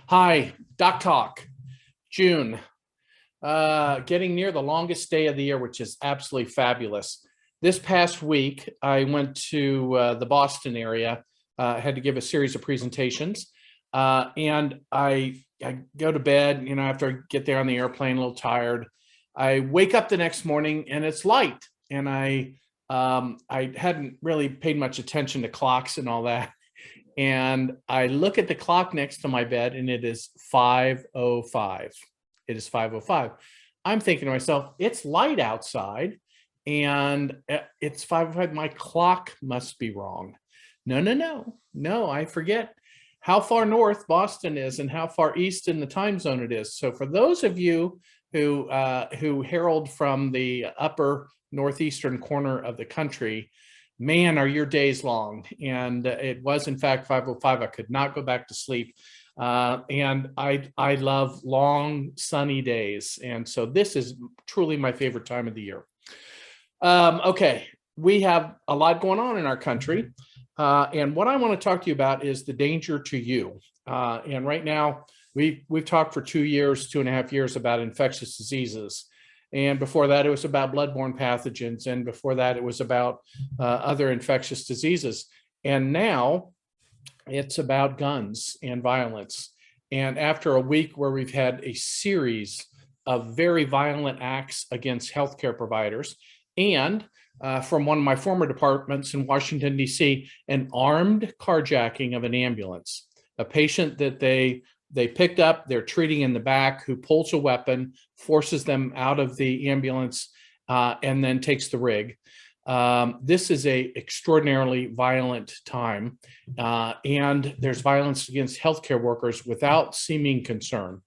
Hi, DocTalk, June, getting near the longest day of the year, which is absolutely fabulous. This past week, I went to the Boston area, had to give a series of presentations, and I go to bed, after I get there on the airplane, a little tired. I wake up the next morning and it's light, and I hadn't really paid much attention to clocks and all that. And I look at the clock next to my bed and it is 5:05. It is 5:05. I'm thinking to myself, it's light outside and it's 5:05. My clock must be wrong. No, I forget how far north Boston is and how far east in the time zone it is. So for those of you who herald from the upper northeastern corner of the country, man, are your days long. And it was, in fact, 5:05. I could not go back to sleep. And I love long, sunny days. And so this is truly my favorite time of the year. Okay, we have a lot going on in our country. And what I want to talk to you about is the danger to you. And right now, we've talked for 2.5 years about infectious diseases. And before that, it was about bloodborne pathogens. And before that, it was about other infectious diseases. And now it's about guns and violence. And after a week where we've had a series of very violent acts against healthcare providers, and from one of my former departments in Washington, D.C., an armed carjacking of an ambulance, a patient that they picked up, they're treating in the back, who pulls a weapon, forces them out of the ambulance, and then takes the rig. This is a extraordinarily violent time, and there's violence against healthcare workers without seeming concern.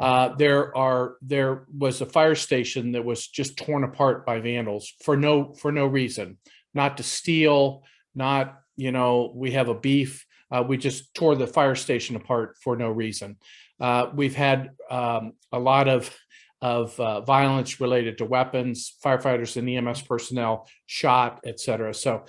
There was a fire station that was just torn apart by vandals for no reason, not to steal, not, we have a beef. We just tore the fire station apart for no reason. We've had a lot of violence related to weapons, firefighters and EMS personnel shot, et cetera. So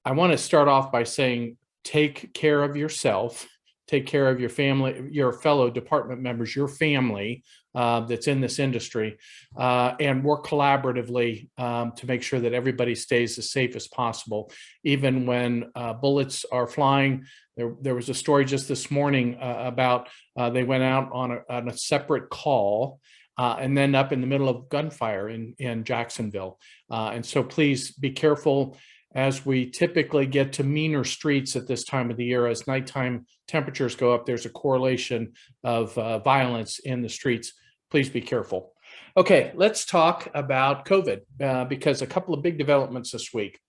I want to start off by saying, take care of yourself, take care of your family, your fellow department members, your family that's in this industry, and work collaboratively to make sure that everybody stays as safe as possible, even when bullets are flying. There was a story just this morning about they went out on a separate call and then up in the middle of gunfire in Jacksonville. And so please be careful as we typically get to meaner streets at this time of the year. As nighttime temperatures go up, there's a correlation of violence in the streets. Please be careful. Okay, let's talk about COVID because a couple of big developments this week.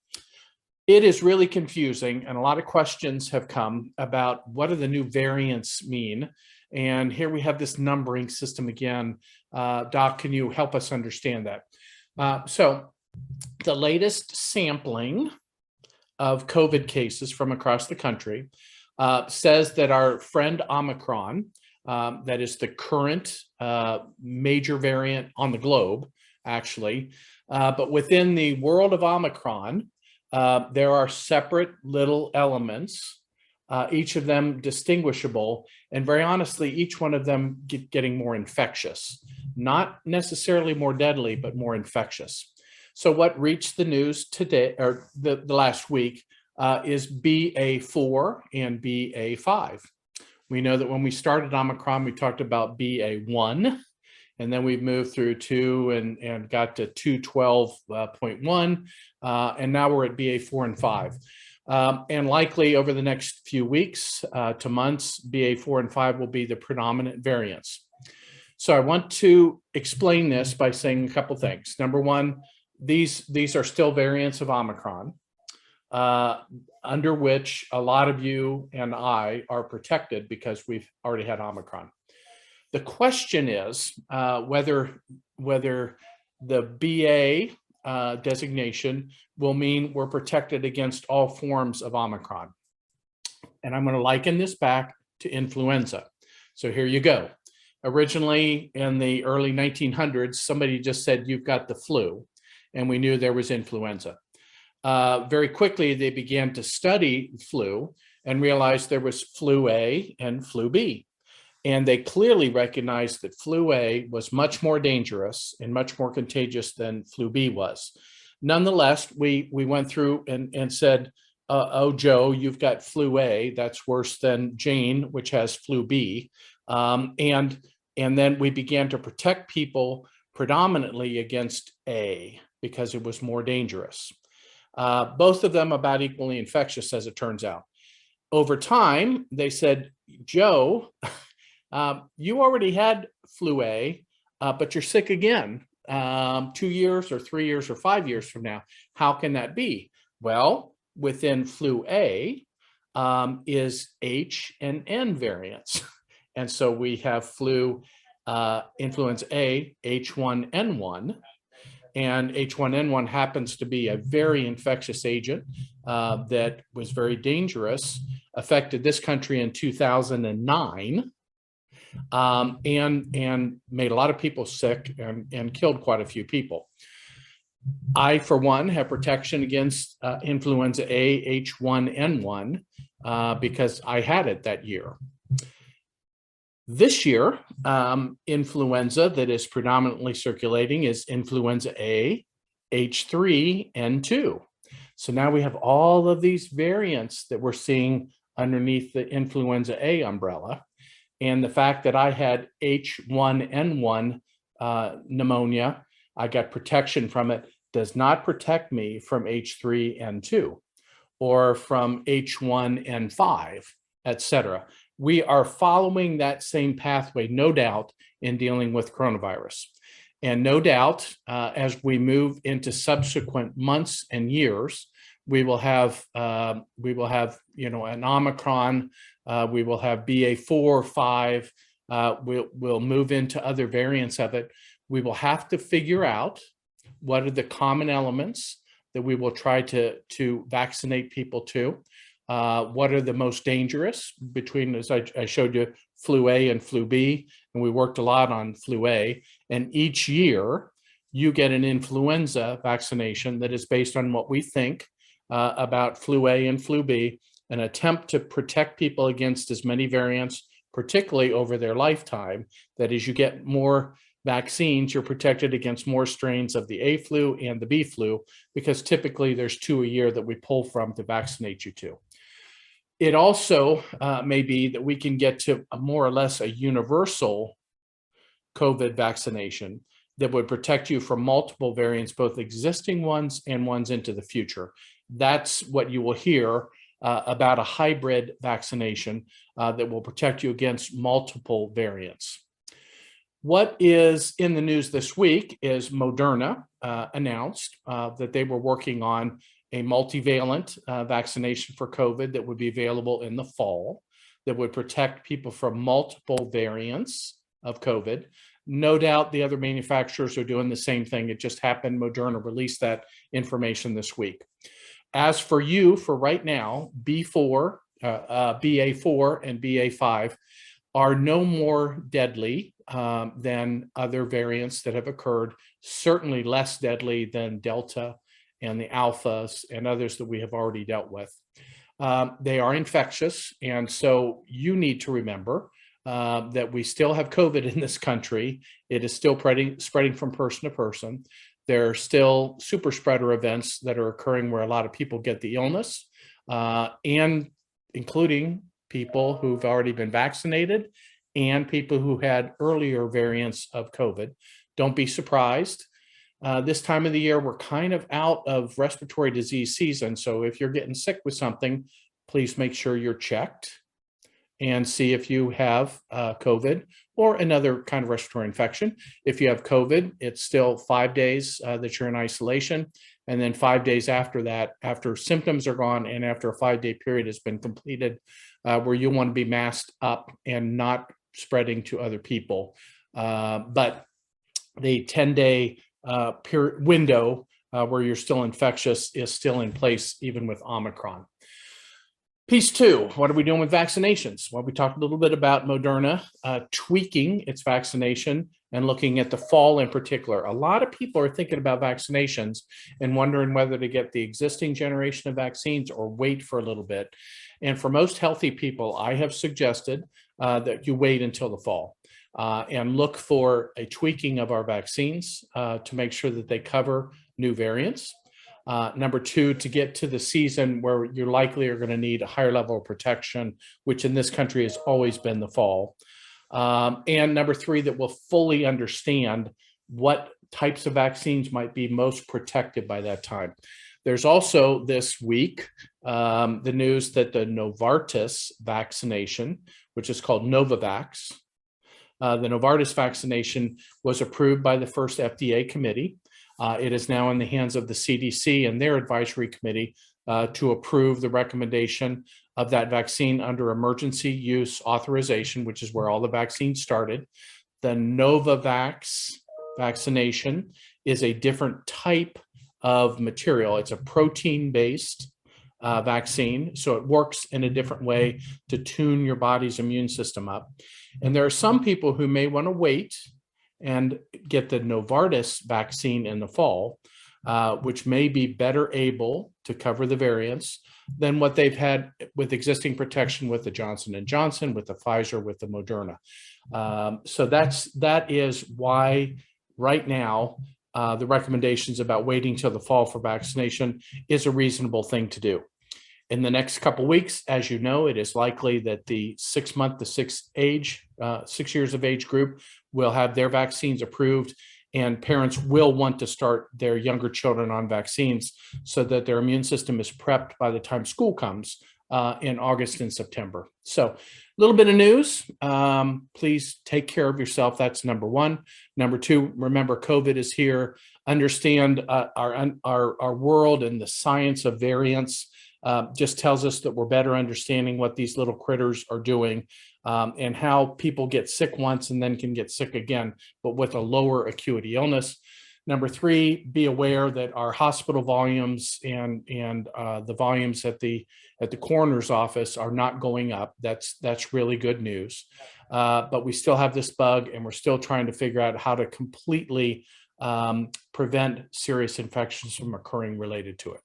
It is really confusing, and a lot of questions have come about what do the new variants mean. And here we have this numbering system again. Doc, can you help us understand that? So the latest sampling of COVID cases from across the country says that our friend Omicron, that is the current major variant on the globe, actually, but within the world of Omicron, there are separate little elements, each of them distinguishable, and very honestly, each one of them getting more infectious, not necessarily more deadly, but more infectious. So what reached the news today, or the last week, is BA4 and BA5. We know that when we started Omicron, we talked about BA1, and then we've moved through 2 and got to 212.1, and now we're at BA4 and 5. And likely over the next few weeks to months, BA4 and 5 will be the predominant variants. So I want to explain this by saying a couple things. Number one, these are still variants of Omicron, under which a lot of you and I are protected because we've already had Omicron. The question is whether the BA designation will mean we're protected against all forms of Omicron. And I'm going to liken this back to influenza. So here you go. Originally, in the early 1900s, somebody just said, you've got the flu, and we knew there was influenza. Very quickly, they began to study flu and realized there was flu A and flu B. And they clearly recognized that flu A was much more dangerous and much more contagious than flu B was. Nonetheless, we went through and said, oh, Joe, you've got flu A. That's worse than Jane, which has flu B. And then we began to protect people predominantly against A because it was more dangerous. Both of them about equally infectious, as it turns out. Over time, they said, Joe, you already had flu A, but you're sick again 2 years or 3 years or 5 years from now. How can that be? Well, within flu A is H and N variants. And so we have flu influenza A, H1N1. And H1N1 happens to be a very infectious agent that was very dangerous, affected this country in 2009, and made a lot of people sick and killed quite a few people. I, for one, have protection against influenza A, H1N1 because I had it that year. This year, influenza that is predominantly circulating is influenza A, H3N2. So now we have all of these variants that we're seeing underneath the influenza A umbrella. And the fact that I had H1N1 pneumonia, I got protection from it, does not protect me from H3N2 or from H1N5, et cetera. We are following that same pathway, no doubt, in dealing with coronavirus. And no doubt, as we move into subsequent months and years, we will have an Omicron, we will have BA4 or 5, we'll move into other variants of it. We will have to figure out what are the common elements that we will try to vaccinate people to. What are the most dangerous between, as I showed you, flu A and flu B, and we worked a lot on flu A. And each year you get an influenza vaccination that is based on what we think about flu A and flu B, an attempt to protect people against as many variants, particularly over their lifetime, that as you get more vaccines, you're protected against more strains of the A flu and the B flu, because typically there's 2 a year that we pull from to vaccinate you to. It also may be that we can get to more or less a universal COVID vaccination that would protect you from multiple variants, both existing ones and ones into the future. That's what you will hear about a hybrid vaccination that will protect you against multiple variants. What is in the news this week is Moderna announced that they were working on a multivalent vaccination for COVID that would be available in the fall that would protect people from multiple variants of COVID. No doubt the other manufacturers are doing the same thing. It just happened Moderna released that information this week. As for you, for right now, BA4 and BA5 are no more deadly than other variants that have occurred, certainly less deadly than Delta and the alphas and others that we have already dealt with. They are infectious, and so you need to remember that we still have COVID in this country. It is still spreading from person to person. There are still super spreader events that are occurring where a lot of people get the illness, and including people who've already been vaccinated and people who had earlier variants of COVID. Don't be surprised. This time of the year, we're kind of out of respiratory disease season. So if you're getting sick with something, please make sure you're checked and see if you have COVID or another kind of respiratory infection. If you have COVID, it's still 5 days that you're in isolation. And then 5 days after that, after symptoms are gone and after a 5-day period has been completed, where you want to be masked up and not spreading to other people. But the 10-day window where you're still infectious is still in place, even with Omicron. Piece 2, what are we doing with vaccinations? Well, we talked a little bit about Moderna tweaking its vaccination and looking at the fall in particular. A lot of people are thinking about vaccinations and wondering whether to get the existing generation of vaccines or wait for a little bit. And for most healthy people, I have suggested that you wait until the fall and look for a tweaking of our vaccines to make sure that they cover new variants. Number two, to get to the season where you're likely are going to need a higher level of protection, which in this country has always been the fall. And number three, that we'll fully understand what types of vaccines might be most protective by that time. There's also this week the news that the Novartis vaccination, which is called Novavax, the Novartis vaccination was approved by the first FDA committee. It is now in the hands of the CDC and their advisory committee to approve the recommendation of that vaccine under emergency use authorization, which is where all the vaccines started. The Novavax vaccination is a different type of material. It's a protein-based vaccine, so it works in a different way to tune your body's immune system up. And there are some people who may want to wait and get the Novartis vaccine in the fall, which may be better able to cover the variants than what they've had with existing protection with the Johnson & Johnson, with the Pfizer, with the Moderna. So that is why right now the recommendations about waiting till the fall for vaccination is a reasonable thing to do. In the next couple of weeks, as you know, it is likely that the 6 years of age group will have their vaccines approved, and parents will want to start their younger children on vaccines so that their immune system is prepped by the time school comes in August and September. So a little bit of news. Please take care of yourself. That's number one. Number two, remember COVID is here. Understand our world and the science of variants just tells us that we're better understanding what these little critters are doing and how people get sick once and then can get sick again, but with a lower acuity illness. Number three, be aware that our hospital volumes and the volumes at the coroner's office are not going up. That's really good news. But we still have this bug, and we're still trying to figure out how to completely prevent serious infections from occurring related to it.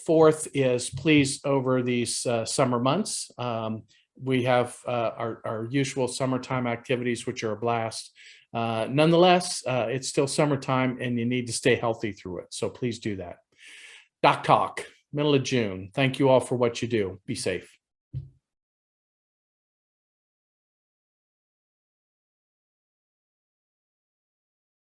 Fourth is, please, over these summer months, we have our usual summertime activities, which are a blast. Nonetheless, it's still summertime and you need to stay healthy through it. So please do that. DocTalk, middle of June. Thank you all for what you do. Be safe.